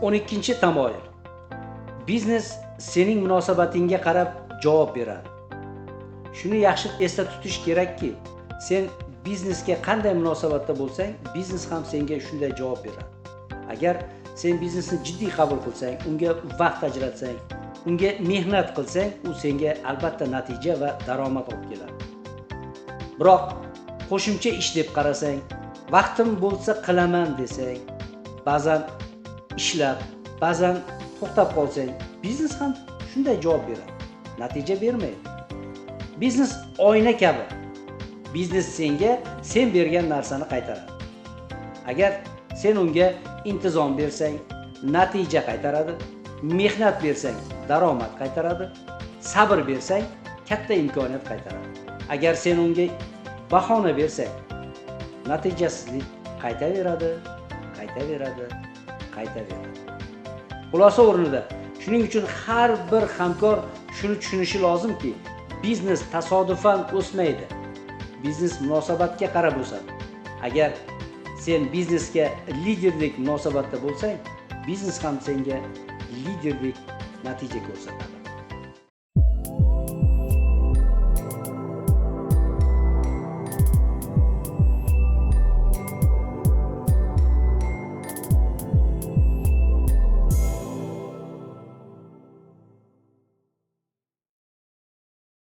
12-tamoyil. Biznes sening munosabatingga qarab javob beradi. Shuni yaxshi esda tutish kerakki, sen biznesga qanday munosabatda bo'lsang, biznes ham senga shunday javob beradi. Agar sen biznesni jiddiy qabul qilsang, unga vaqt ajratsang, unga mehnat qilsang, u senga albatta natija va daromad olib keladi. Biroq qo'shimcha ish deb qarasang, vaqtim bo'lsa qilaman desang, ba'zan ishlab, ba'zan to'xtab qolsang, biznes ham shunday javob beradi. Natija bermaydi. Biznes oyna kabi. Biznes senga sen bergan narsani qaytaradi. Agar sen unga intizom bersang, natija qaytaradi. Mehnat bersang, daromad qaytaradi. Sabr bersang, katta imkoniyat qaytaradi. Agar sen unga bahona bersang, natijasizlik qaytaveradi. Xulosa o'rnida, shuning uchun har bir hamkor shuni tushunishi lozimki, biznes tasodifan o'smaydi. Biznes munosabatga qarab o'sadi. Agar sen biznesga liderlik munosabatda bo'lsang, biznes ham senga liderlik natija ko'rsatadi.